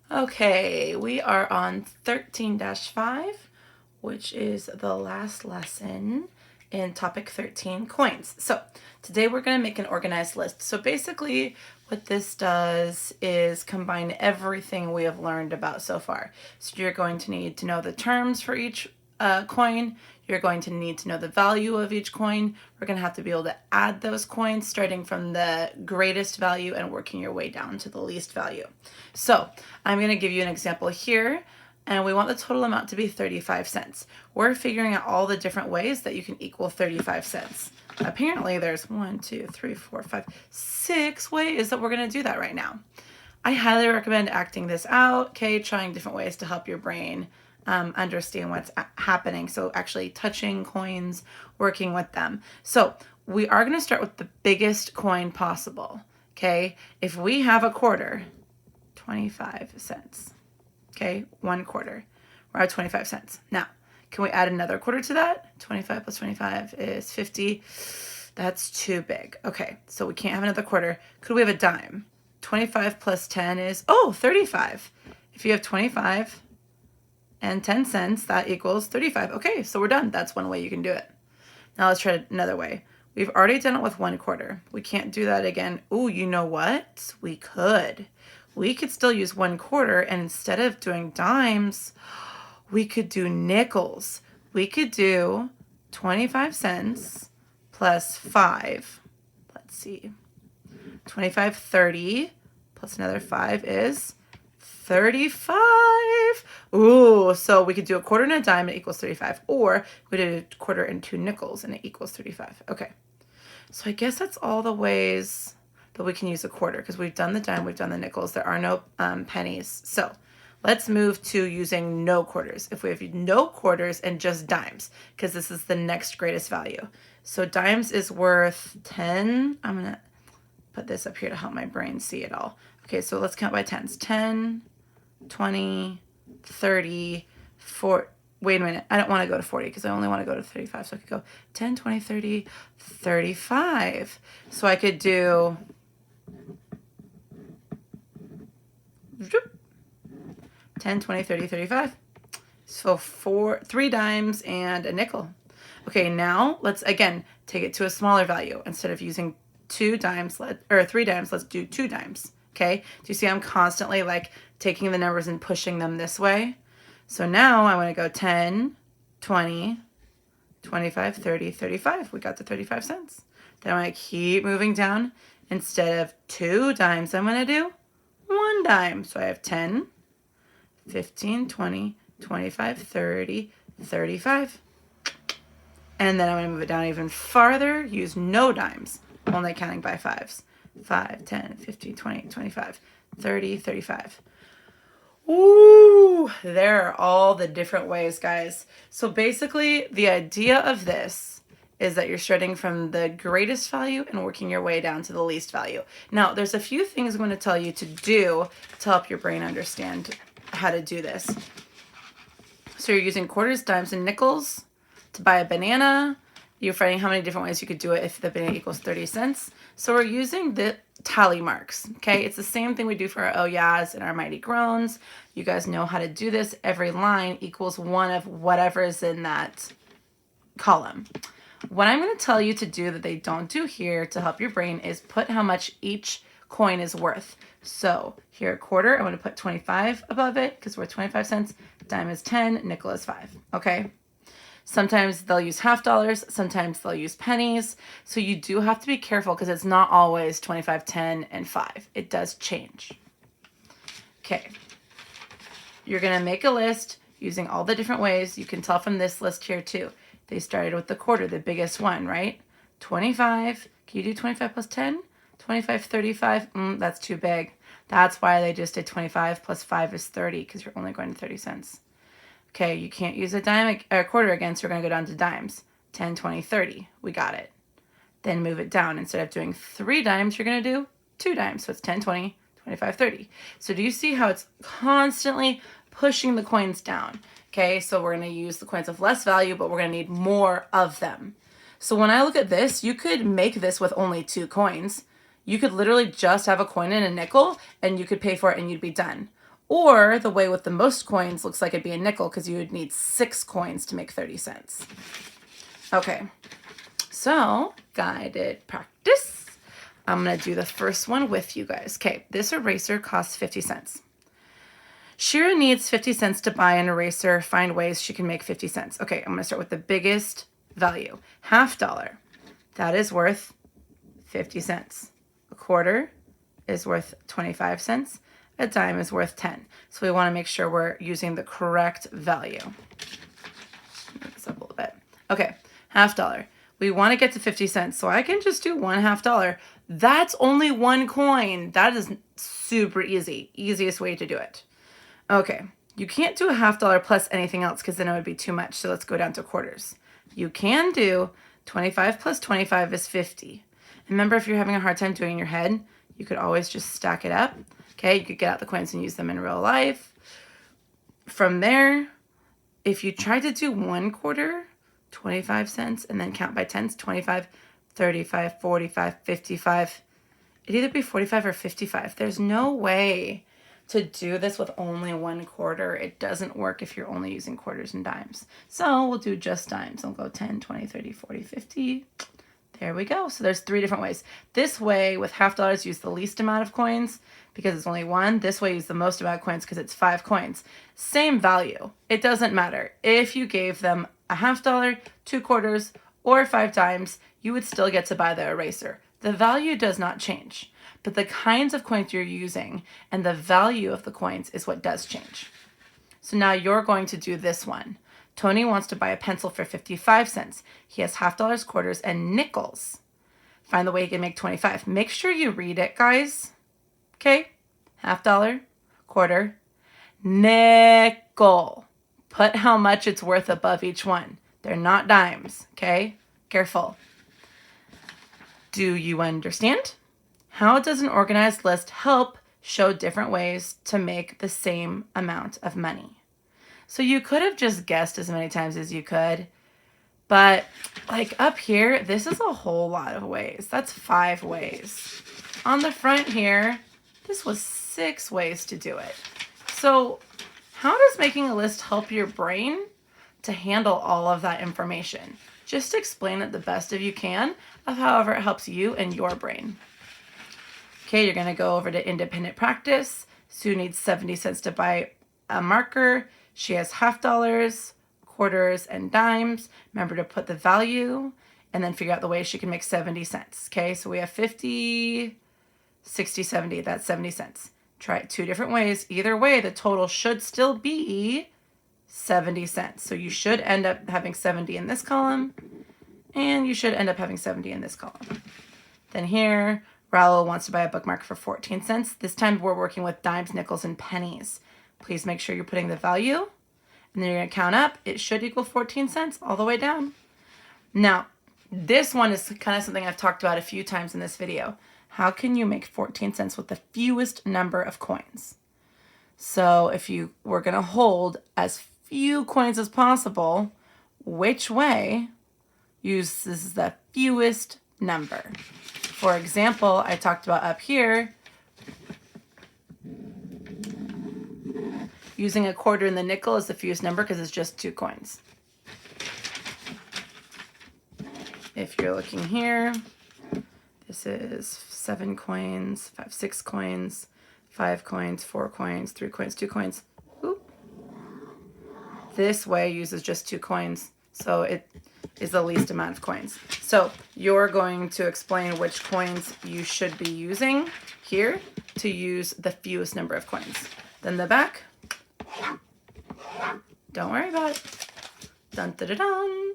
Okay, we are on 13-5, which is the last lesson in topic 13, coins. So today we're going to make an organized list. So basically what this does is combine everything we have learned about so far. So you're going to need to know the terms for each coin. You're going to need to know the value of each coin. We're going to have to be able to add those coins starting from the greatest value and working your way down to the least value. So I'm going to give you an example here, and we want the total amount to be 35 cents. We're figuring out all the different ways that you can equal 35 cents. Apparently there's 1, 2, 3, 4, 5, 6 ways that we're going to do that right now. I highly recommend acting this out, okay, trying different ways to help your brain understand what's happening. So actually touching coins, working with them. So we are going to start with the biggest coin possible, okay? If we have a quarter, 25 cents, okay, 1 quarter, we're at 25 cents. Now, can we add another quarter to that? 25 plus 25 is 50. That's too big. Okay, so we can't have another quarter. Could we have a dime? 25 plus 10 is, 35. If you have 25 and 10 cents, that equals 35. Okay, so we're done. That's one way you can do it. Now let's try another way. We've already done it with 1 quarter. We can't do that again. Ooh, you know what? We could. We could still use 1 quarter, and instead of doing dimes, we could do nickels. We could do 25 cents plus 5. Let's see. 25, 30 plus another 5 is 35. Ooh, so we could do a quarter and a dime and it equals 35. Or we did a quarter and 2 nickels and it equals 35. Okay. So I guess that's all the ways that we can use a quarter, because we've done the dime, we've done the nickels. There are no pennies. So let's move to using no quarters. If we have no quarters and just dimes, because this is the next greatest value. So dimes is worth 10. I'm going to put this up here to help my brain see it all. Okay, so let's count by tens. 10, 20, 30, 40. Wait a minute. I don't want to go to 40 because I only want to go to 35. So I could go 10, 20, 30, 35. So I could do 10, 20, 30, 35. So 3 dimes and a nickel. Okay, now let's again take it to a smaller value. Instead of using 3 dimes, let's do 2 dimes. Okay, do you see I'm constantly like taking the numbers and pushing them this way? So now I want to go 10, 20, 25, 30, 35. We got the 35 cents. Then I want to keep moving down. Instead of 2 dimes, I'm going to do 1 dime. So I have 10, 15, 20, 25, 30, 35. And then I'm going to move it down even farther, use no dimes, only counting by 5s. 5, 10, 15, 20, 25, 30, 35. Ooh, there are all the different ways, guys. So basically, the idea of this is that you're starting from the greatest value and working your way down to the least value. Now, there's a few things I'm going to tell you to do to help your brain understand how to do this. So you're using quarters, dimes, and nickels to buy a banana. You're finding how many different ways you could do it if the banana equals 30 cents. So we're using the tally marks, okay? It's the same thing we do for our oh yeahs and our mighty groans. You guys know how to do this. Every line equals one of whatever is in that column. What I'm going to tell you to do that they don't do here to help your brain is put how much each coin is worth. So here a quarter, I'm going to put 25 above it because we're 25 cents. Dime is 10, nickel is 5, okay? Sometimes they'll use half dollars, sometimes they'll use pennies. So you do have to be careful because it's not always 25, 10, and 5. It does change. Okay. You're going to make a list using all the different ways. You can tell from this list here too. They started with the quarter, the biggest one, right? 25. Can you do 25 plus 10? 25, 35. That's too big. That's why they just did 25 plus 5 is 30 because you're only going to 30 cents. Okay, you can't use a dime or a quarter again, so we're going to go down to dimes. 10, 20, 30. We got it. Then move it down. Instead of doing 3 dimes, you're going to do 2 dimes. So it's 10, 20, 25, 30. So do you see how it's constantly pushing the coins down? Okay, so we're going to use the coins of less value, but we're going to need more of them. So when I look at this, you could make this with only 2 coins. You could literally just have a coin and a nickel, and you could pay for it and you'd be done. Or the way with the most coins looks like it'd be a nickel because you would need 6 coins to make 30 cents. Okay, so guided practice. I'm going to do the first one with you guys. Okay, this eraser costs 50 cents. Shira needs 50 cents to buy an eraser. Find ways she can make 50 cents. Okay, I'm going to start with the biggest value. $50. That is worth 50 cents. A quarter is worth 25 cents. A dime is worth 10. So we want to make sure we're using the correct value. Move this up a little bit. Okay, $50. We want to get to 50 cents, so I can just do one $50. That's only 1 coin. That is super easy. Easiest way to do it. Okay, you can't do a $50 plus anything else because then it would be too much. So let's go down to quarters. You can do 25 plus 25 is 50. Remember, if you're having a hard time doing your head, you could always just stack it up. Okay, you could get out the coins and use them in real life. From there, if you try to do 1 quarter, 25 cents, and then count by tens, 25, 35, 45, 55. It'd either be 45 or 55. There's no way to do this with only 1 quarter. It doesn't work if you're only using quarters and dimes. So we'll do just dimes. I'll go 10, 20, 30, 40, 50. There we go. So there's 3 different ways. This way, with $50, use the least amount of coins because it's only 1. This way, use the most amount of coins because it's 5 coins. Same value. It doesn't matter. If you gave them a $50, 2 quarters, or 5 dimes, you would still get to buy the eraser. The value does not change, but the kinds of coins you're using and the value of the coins is what does change. So now you're going to do this one. Tony wants to buy a pencil for 55 cents. He has $50, quarters, and nickels. Find the way he can make 25. Make sure you read it, guys. Okay? $50, quarter, nickel. Put how much it's worth above each one. They're not dimes, okay? Careful. Do you understand? How does an organized list help show different ways to make the same amount of money? So you could have just guessed as many times as you could, but like up here, this is a whole lot of ways. That's 5 ways. On the front here, this was 6 ways to do it. So how does making a list help your brain to handle all of that information? Just explain it the best of you can of however it helps you and your brain. Okay, you're going to go over to independent practice. Sue needs 70 cents to buy a marker. She has $50, quarters, and dimes. Remember to put the value and then figure out the way she can make 70 cents. Okay, so we have 50, 60, 70. That's 70 cents. Try it 2 different ways. Either way, the total should still be 70 cents. So you should end up having 70 in this column, and you should end up having 70 in this column. Then here, Raul wants to buy a bookmark for 14 cents. This time we're working with dimes, nickels, and pennies. Please make sure you're putting the value, and then you're going to count up. It should equal 14 cents all the way down. Now, this one is kind of something I've talked about a few times in this video. How can you make 14 cents with the fewest number of coins? So if you were going to hold as few coins as possible, which way uses the fewest number? For example, I talked about up here, using a quarter and the nickel is the fewest number because it's just 2 coins. If you're looking here, this is 7 coins, 5, 6 coins, 5 coins, 4 coins, 3 coins, 2 coins. Oop. This way uses just 2 coins, so it is the least amount of coins. So you're going to explain which coins you should be using here to use the fewest number of coins. Then the back. Don't worry about it. Dun, dun, dun, dun.